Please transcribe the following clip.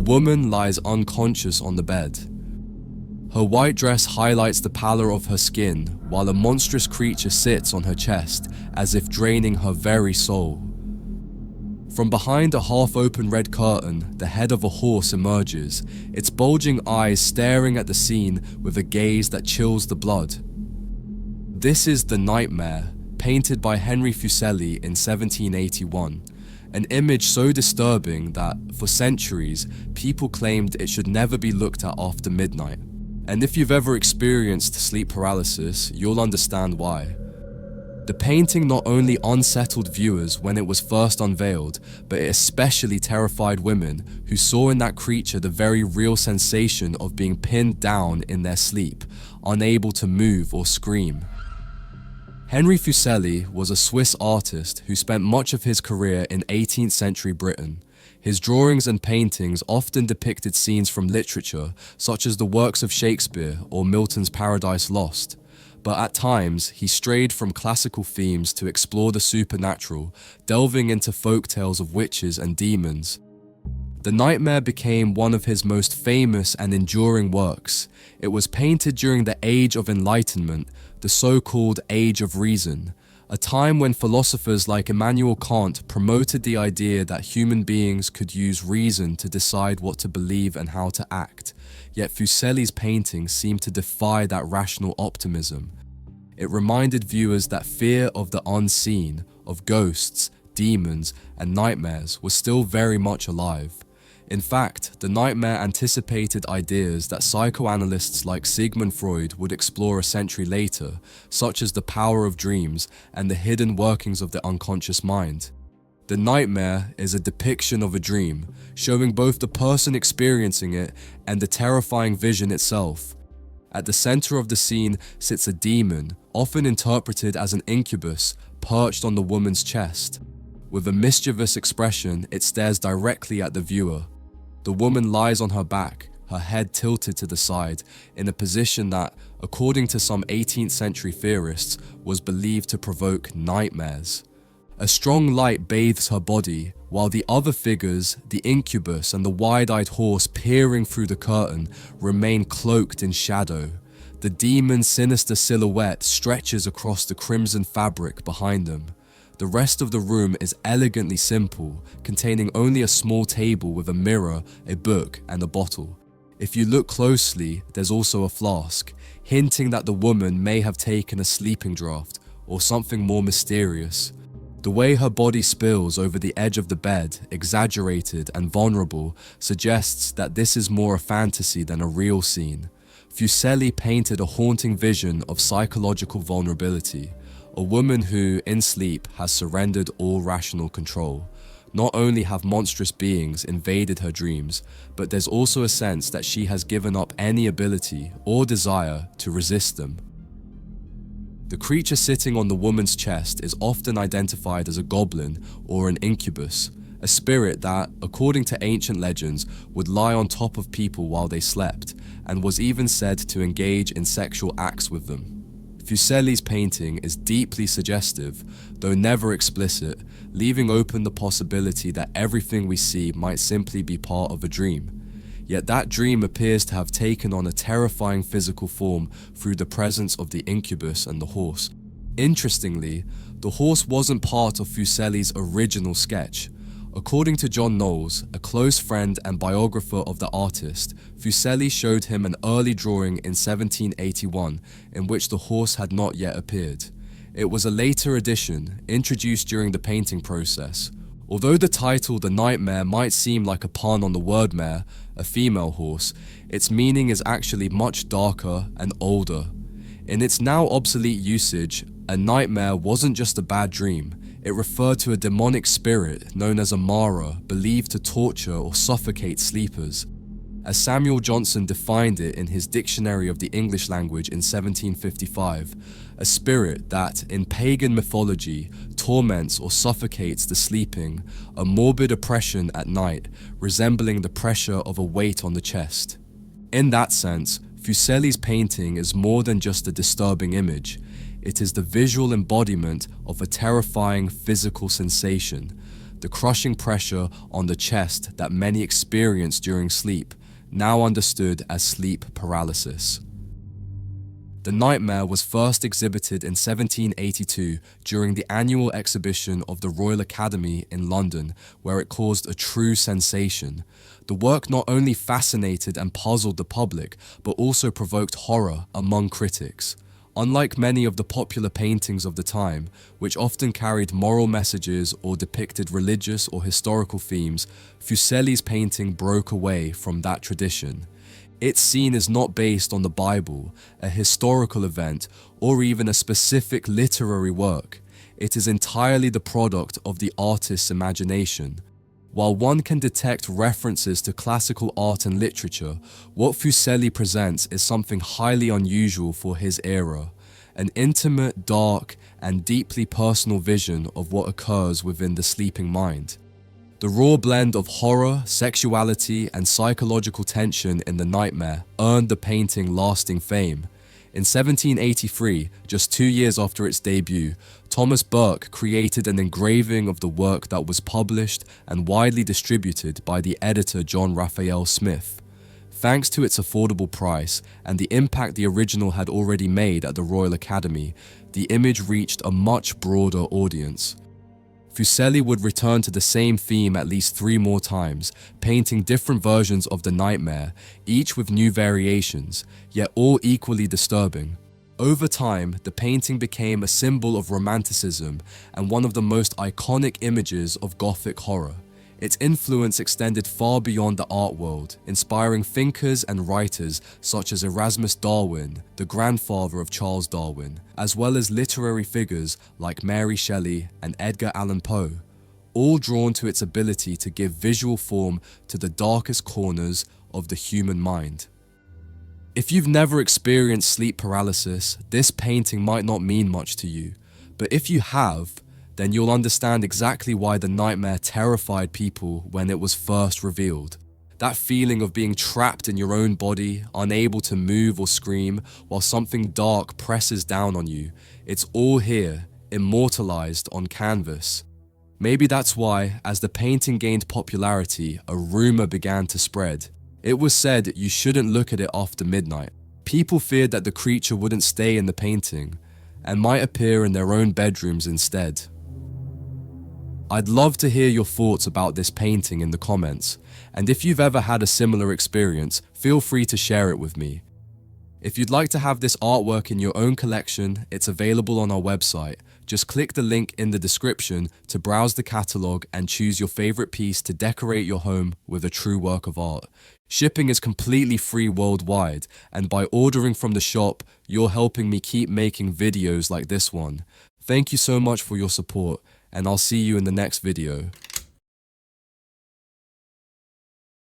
woman lies unconscious on the bed. Her white dress highlights the pallor of her skin, while a monstrous creature sits on her chest, as if draining her very soul. From behind a half-open red curtain, the head of a horse emerges, its bulging eyes staring at the scene with a gaze that chills the blood. This is The Nightmare, painted by Henry Fuseli in 1781, an image so disturbing that, for centuries, people claimed it should never be looked at after midnight. And if you've ever experienced sleep paralysis, you'll understand why. The painting not only unsettled viewers when it was first unveiled, but it especially terrified women who saw in that creature the very real sensation of being pinned down in their sleep, unable to move or scream. Henry Fuseli was a Swiss artist who spent much of his career in 18th century Britain. His drawings and paintings often depicted scenes from literature, such as the works of Shakespeare or Milton's Paradise Lost. But at times, he strayed from classical themes to explore the supernatural, delving into folk tales of witches and demons. The Nightmare became one of his most famous and enduring works. It was painted during the Age of Enlightenment, the so-called Age of Reason, a time when philosophers like Immanuel Kant promoted the idea that human beings could use reason to decide what to believe and how to act. Yet Fuseli's paintings seemed to defy that rational optimism. It reminded viewers that fear of the unseen, of ghosts, demons, and nightmares was still very much alive. In fact, The Nightmare anticipated ideas that psychoanalysts like Sigmund Freud would explore a century later, such as the power of dreams and the hidden workings of the unconscious mind. The Nightmare is a depiction of a dream, showing both the person experiencing it and the terrifying vision itself. At the center of the scene sits a demon, often interpreted as an incubus, perched on the woman's chest. With a mischievous expression, it stares directly at the viewer. The woman lies on her back, her head tilted to the side, in a position that, according to some 18th century theorists, was believed to provoke nightmares. A strong light bathes her body, while the other figures, the incubus and the wide-eyed horse peering through the curtain, remain cloaked in shadow. The demon's sinister silhouette stretches across the crimson fabric behind them. The rest of the room is elegantly simple, containing only a small table with a mirror, a book, and a bottle. If you look closely, there's also a flask, hinting that the woman may have taken a sleeping draught, or something more mysterious. The way her body spills over the edge of the bed, exaggerated and vulnerable, suggests that this is more a fantasy than a real scene. Fuseli painted a haunting vision of psychological vulnerability. A woman who, in sleep, has surrendered all rational control. Not only have monstrous beings invaded her dreams, but there's also a sense that she has given up any ability or desire to resist them. The creature sitting on the woman's chest is often identified as a goblin or an incubus, a spirit that, according to ancient legends, would lie on top of people while they slept, and was even said to engage in sexual acts with them. Fuseli's painting is deeply suggestive, though never explicit, leaving open the possibility that everything we see might simply be part of a dream. Yet that dream appears to have taken on a terrifying physical form through the presence of the incubus and the horse. Interestingly, the horse wasn't part of Fuseli's original sketch. According to John Knowles, a close friend and biographer of the artist, Fuseli showed him an early drawing in 1781 in which the horse had not yet appeared. It was a later addition, introduced during the painting process. Although the title The Nightmare might seem like a pun on the word mare, a female horse, its meaning is actually much darker and older. In its now obsolete usage, a nightmare wasn't just a bad dream. It referred to a demonic spirit known as a Mara, believed to torture or suffocate sleepers. As Samuel Johnson defined it in his Dictionary of the English Language in 1755, a spirit that, in pagan mythology, torments or suffocates the sleeping, a morbid oppression at night, resembling the pressure of a weight on the chest. In that sense, Fuseli's painting is more than just a disturbing image. It is the visual embodiment of a terrifying physical sensation. the crushing pressure on the chest that many experience during sleep, now understood as sleep paralysis. The nightmare was first exhibited in 1782 during the annual exhibition of the Royal Academy in London, where it caused a true sensation. The work not only fascinated and puzzled the public, but also provoked horror among critics. Unlike many of the popular paintings of the time, which often carried moral messages or depicted religious or historical themes, Fuseli's painting broke away from that tradition. Its scene is not based on the Bible, a historical event, or even a specific literary work. It is entirely the product of the artist's imagination. While one can detect references to classical art and literature, what Fuseli presents is something highly unusual for his era, an intimate, dark, and deeply personal vision of what occurs within the sleeping mind. The raw blend of horror, sexuality, and psychological tension in the nightmare earned the painting lasting fame. In 1783, just 2 years after its debut, Thomas Burke created an engraving of the work that was published and widely distributed by the editor John Raphael Smith. Thanks to its affordable price and the impact the original had already made at the Royal Academy, the image reached a much broader audience. Fuseli would return to the same theme at least 3 more times, painting different versions of the nightmare, each with new variations, yet all equally disturbing. Over time, the painting became a symbol of romanticism and one of the most iconic images of Gothic horror. Its influence extended far beyond the art world, inspiring thinkers and writers such as Erasmus Darwin, the grandfather of Charles Darwin, as well as literary figures like Mary Shelley and Edgar Allan Poe, all drawn to its ability to give visual form to the darkest corners of the human mind. If you've never experienced sleep paralysis, this painting might not mean much to you, but if you have, then you'll understand exactly why the nightmare terrified people when it was first revealed. That feeling of being trapped in your own body, unable to move or scream, while something dark presses down on you. It's all here, immortalized on canvas. Maybe that's why, as the painting gained popularity, a rumor began to spread. It was said you shouldn't look at it after midnight. People feared that the creature wouldn't stay in the painting, and might appear in their own bedrooms instead. I'd love to hear your thoughts about this painting in the comments, and if you've ever had a similar experience, feel free to share it with me. If you'd like to have this artwork in your own collection, it's available on our website. Just click the link in the description to browse the catalogue and choose your favorite piece to decorate your home with a true work of art. Shipping is completely free worldwide, and by ordering from the shop, you're helping me keep making videos like this one. Thank you so much for your support, and I'll see you in the next video.